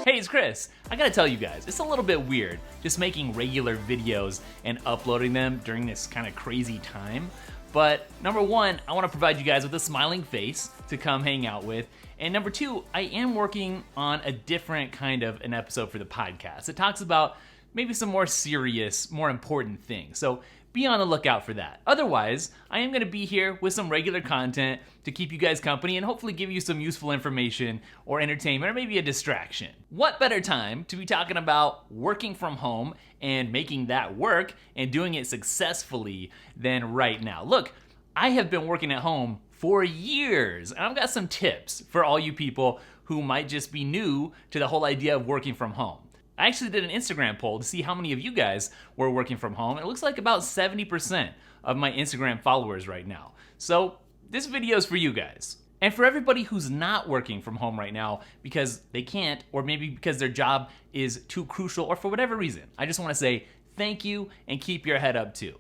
Hey, it's Chris. I gotta tell you guys, it's a little bit weird just making regular videos and uploading them during this kind of crazy time. But number one, I wanna provide you guys with a smiling face to come hang out with. And number two, I am working on a different kind of an episode for the podcast. It talks about maybe some more serious, more important things. So be on the lookout for that. Otherwise, I am gonna be here with some regular content to keep you guys company and hopefully give you some useful information or entertainment or maybe a distraction. What better time to be talking about working from home and making that work and doing it successfully than right now? Look, I have been working at home for years, and I've got some tips for all you people who might just be new to the whole idea of working from home. I actually did an Instagram poll to see how many of you guys were working from home. It looks like about 70% of my Instagram followers right now. So this video is for you guys. And for everybody who's not working from home right now because they can't, or maybe because their job is too crucial, or for whatever reason, I just wanna say thank you and keep your head up too.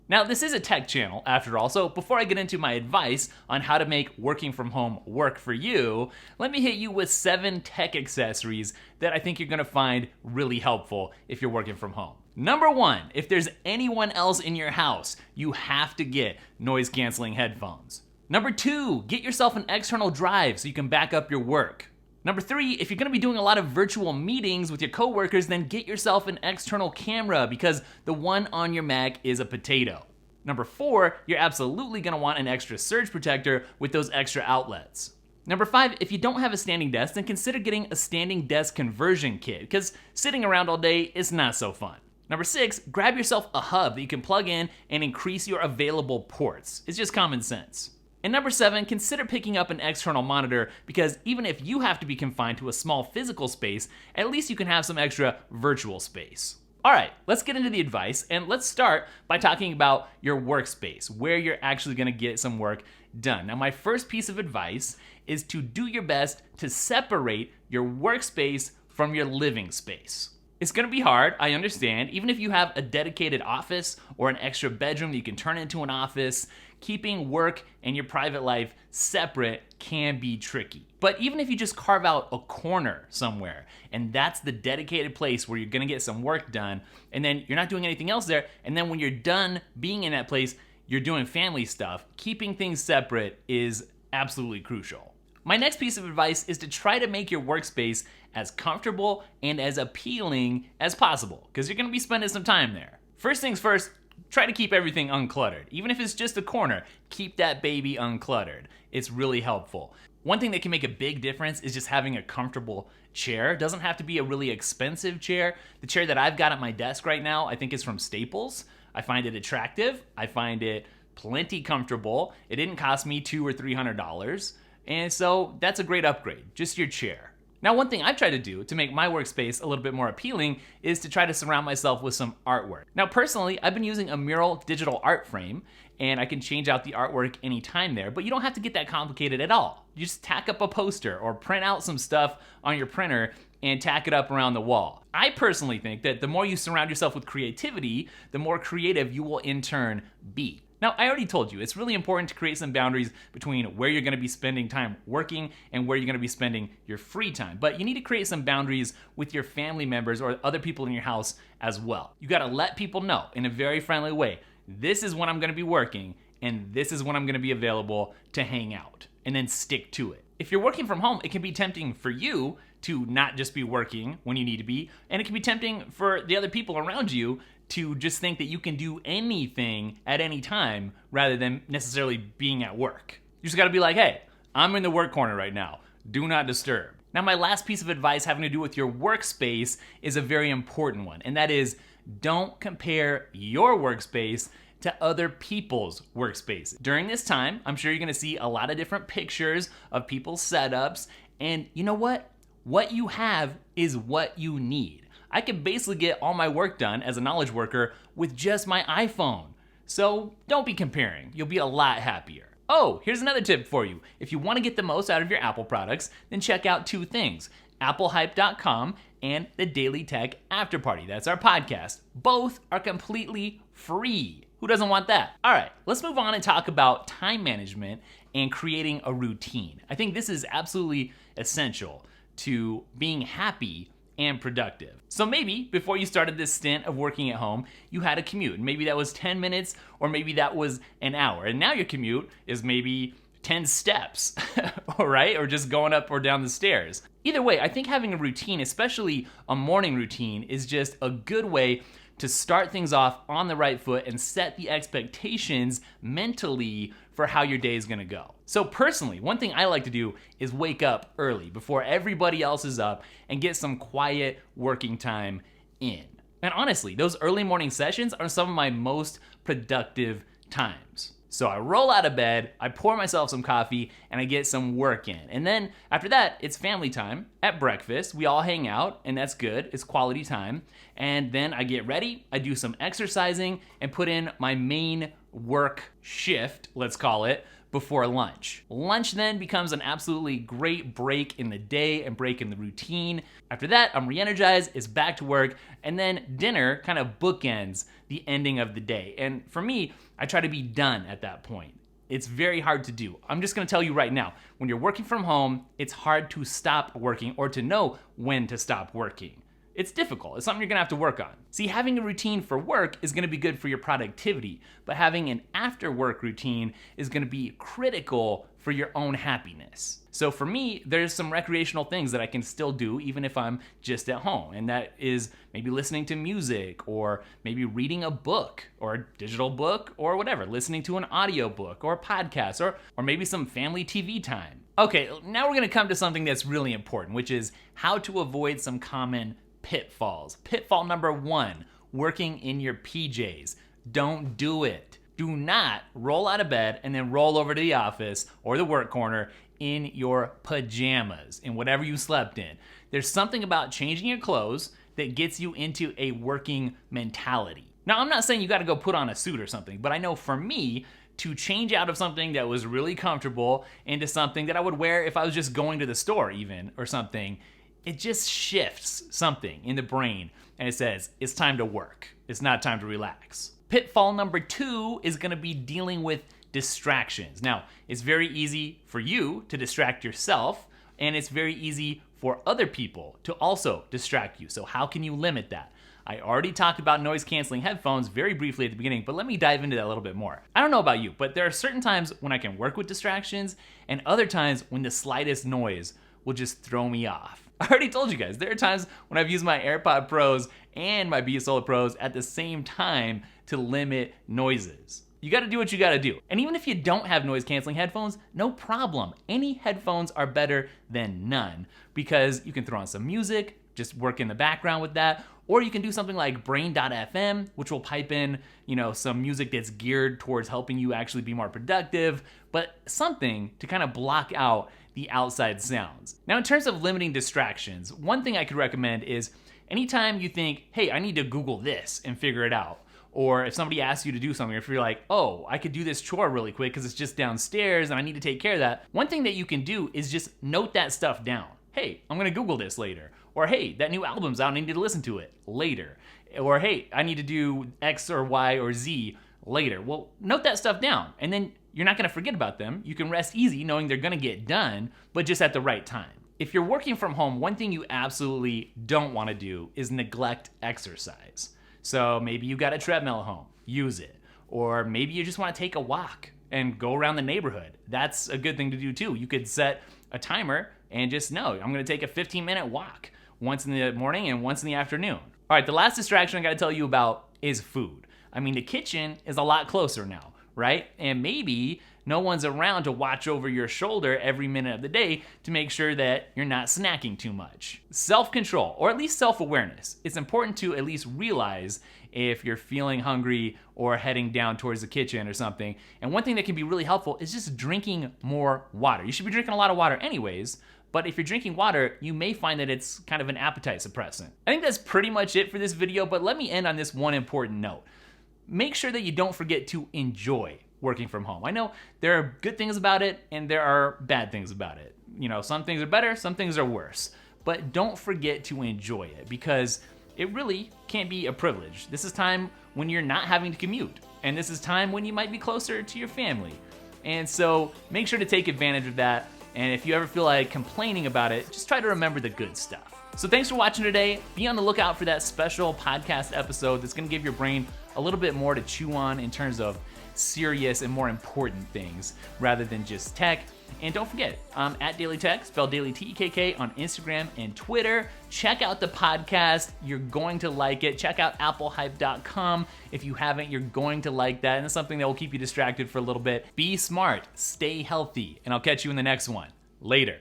Now, this is a tech channel after all, so before I get into my advice on how to make working from home work for you, let me hit you with 7 tech accessories that I think you're gonna find really helpful if you're working from home. Number 1, if there's anyone else in your house, you have to get noise-canceling headphones. Number 2, get yourself an external drive so you can back up your work. Number 3, if you're gonna be doing a lot of virtual meetings with your coworkers, then get yourself an external camera because the one on your Mac is a potato. Number 4, you're absolutely gonna want an extra surge protector with those extra outlets. Number 5, if you don't have a standing desk, then consider getting a standing desk conversion kit because sitting around all day is not so fun. Number 6, grab yourself a hub that you can plug in and increase your available ports. It's just common sense. And number 7, consider picking up an external monitor because even if you have to be confined to a small physical space, at least you can have some extra virtual space. All right, let's get into the advice and let's start by talking about your workspace, where you're actually gonna get some work done. Now, my first piece of advice is to do your best to separate your workspace from your living space. It's gonna be hard, I understand. Even if you have a dedicated office or an extra bedroom that you can turn into an office, keeping work and your private life separate can be tricky. But even if you just carve out a corner somewhere, and that's the dedicated place where you're gonna get some work done, and then you're not doing anything else there, and then when you're done being in that place, you're doing family stuff, keeping things separate is absolutely crucial. My next piece of advice is to try to make your workspace as comfortable and as appealing as possible, because you're gonna be spending some time there. First things first, try to keep everything uncluttered. Even if it's just a corner, keep that baby uncluttered. It's really helpful. One thing that can make a big difference is just having a comfortable chair. It doesn't have to be a really expensive chair. The chair that I've got at my desk right now, I think is from Staples. I find it attractive. I find it plenty comfortable. It didn't cost me $200 or $300. And so that's a great upgrade, just your chair. Now, one thing I've tried to do to make my workspace a little bit more appealing is to try to surround myself with some artwork. Now, personally, I've been using a mural digital art frame, and I can change out the artwork anytime there, but you don't have to get that complicated at all. You just tack up a poster or print out some stuff on your printer and tack it up around the wall. I personally think that the more you surround yourself with creativity, the more creative you will in turn be. Now, I already told you, it's really important to create some boundaries between where you're gonna be spending time working and where you're gonna be spending your free time. But you need to create some boundaries with your family members or other people in your house as well. You gotta let people know in a very friendly way, this is when I'm gonna be working and this is when I'm gonna be available to hang out, and then stick to it. If you're working from home, it can be tempting for you to not just be working when you need to be, and it can be tempting for the other people around you to just think that you can do anything at any time rather than necessarily being at work. You just gotta be like, hey, I'm in the work corner right now. Do not disturb. Now, my last piece of advice having to do with your workspace is a very important one, and that is don't compare your workspace to other people's workspace. During this time, I'm sure you're gonna see a lot of different pictures of people's setups, and you know what? What you have is what you need. I can basically get all my work done as a knowledge worker with just my iPhone. So don't be comparing, you'll be a lot happier. Oh, here's another tip for you. If you wanna get the most out of your Apple products, then check out 2 things, applehype.com and the Dailytekk After Party. That's our podcast. Both are completely free. Who doesn't want that? All right, let's move on and talk about time management and creating a routine. I think this is absolutely essential to being happy and productive. So maybe before you started this stint of working at home, you had a commute. Maybe that was 10 minutes or maybe that was an hour. And now your commute is maybe 10 steps, all right? Or just going up or down the stairs. Either way, I think having a routine, especially a morning routine, is just a good way to start things off on the right foot and set the expectations mentally for how your day is gonna go. So personally, one thing I like to do is wake up early before everybody else is up and get some quiet working time in. And honestly, those early morning sessions are some of my most productive times. So I roll out of bed, I pour myself some coffee, and I get some work in. And then after that, it's family time. At breakfast, we all hang out, and that's good. It's quality time. And then I get ready, I do some exercising, and put in my main work shift, let's call it, before lunch. Lunch then becomes an absolutely great break in the day and break in the routine. After that, I'm re-energized, it's back to work, and then dinner kind of bookends the ending of the day. And for me, I try to be done at that point. It's very hard to do. I'm just gonna tell you right now, when you're working from home, it's hard to stop working or to know when to stop working. It's difficult. It's something you're gonna have to work on. See, having a routine for work is gonna be good for your productivity, but having an after work routine is gonna be critical for your own happiness. So for me, there's some recreational things that I can still do even if I'm just at home. And that is maybe listening to music or maybe reading a book or a digital book or whatever, listening to an audio book or a podcast or maybe some family TV time. Okay, now we're gonna come to something that's really important, which is how to avoid some common pitfalls. Pitfall number 1, working in your PJs. Don't do it. Do not roll out of bed and then roll over to the office or the work corner in your pajamas, in whatever you slept in. There's something about changing your clothes that gets you into a working mentality. Now, I'm not saying you gotta go put on a suit or something, but I know for me, to change out of something that was really comfortable into something that I would wear if I was just going to the store even or something, it just shifts something in the brain and it says, it's time to work. It's not time to relax. Pitfall number 2 is gonna be dealing with distractions. Now, it's very easy for you to distract yourself, and it's very easy for other people to also distract you. So how can you limit that? I already talked about noise canceling headphones very briefly at the beginning, but let me dive into that a little bit more. I don't know about you, but there are certain times when I can work with distractions and other times when the slightest noise will just throw me off. I already told you guys, there are times when I've used my AirPod Pros and my Beat Solo Pros at the same time to limit noises. You gotta do what you gotta do. And even if you don't have noise canceling headphones, no problem. Any headphones are better than none because you can throw on some music, just work in the background with that, or you can do something like Brain.fm, which will pipe in, some music that's geared towards helping you actually be more productive, but something to kind of block out the outside sounds. Now, in terms of limiting distractions, one thing I could recommend is anytime you think, hey, I need to Google this and figure it out, or if somebody asks you to do something, or if you're like, oh, I could do this chore really quick because it's just downstairs and I need to take care of that, one thing that you can do is just note that stuff down. Hey, I'm gonna Google this later. Or hey, that new album's out, I need to listen to it later. Or hey, I need to do X or Y or Z later. Well, note that stuff down, and then you're not gonna forget about them. You can rest easy knowing they're gonna get done, but just at the right time. If you're working from home, one thing you absolutely don't wanna do is neglect exercise. So maybe you got a treadmill at home, use it. Or maybe you just wanna take a walk and go around the neighborhood. That's a good thing to do too. You could set a timer and just know, I'm gonna take a 15-minute walk, once in the morning and once in the afternoon. All right, the last distraction I gotta tell you about is food. I mean, the kitchen is a lot closer now, right? And maybe no one's around to watch over your shoulder every minute of the day to make sure that you're not snacking too much. Self-control, or at least self-awareness. It's important to at least realize if you're feeling hungry or heading down towards the kitchen or something. And one thing that can be really helpful is just drinking more water. You should be drinking a lot of water anyways, but if you're drinking water, you may find that it's kind of an appetite suppressant. I think that's pretty much it for this video, but let me end on this one important note. Make sure that you don't forget to enjoy working from home. I know there are good things about it and there are bad things about it. Some things are better, some things are worse, but don't forget to enjoy it because it really can't be a privilege. This is time when you're not having to commute, and this is time when you might be closer to your family. And so make sure to take advantage of that. And if you ever feel like complaining about it, just try to remember the good stuff. So thanks for watching today. Be on the lookout for that special podcast episode that's gonna give your brain a little bit more to chew on in terms of serious and more important things rather than just tech. And don't forget, I'm at Dailytekk, spelled Dailytekk on Instagram and Twitter. Check out the podcast. You're going to like it. Check out applehype.com. If you haven't, you're going to like that. And it's something that will keep you distracted for a little bit. Be smart, stay healthy, and I'll catch you in the next one. Later.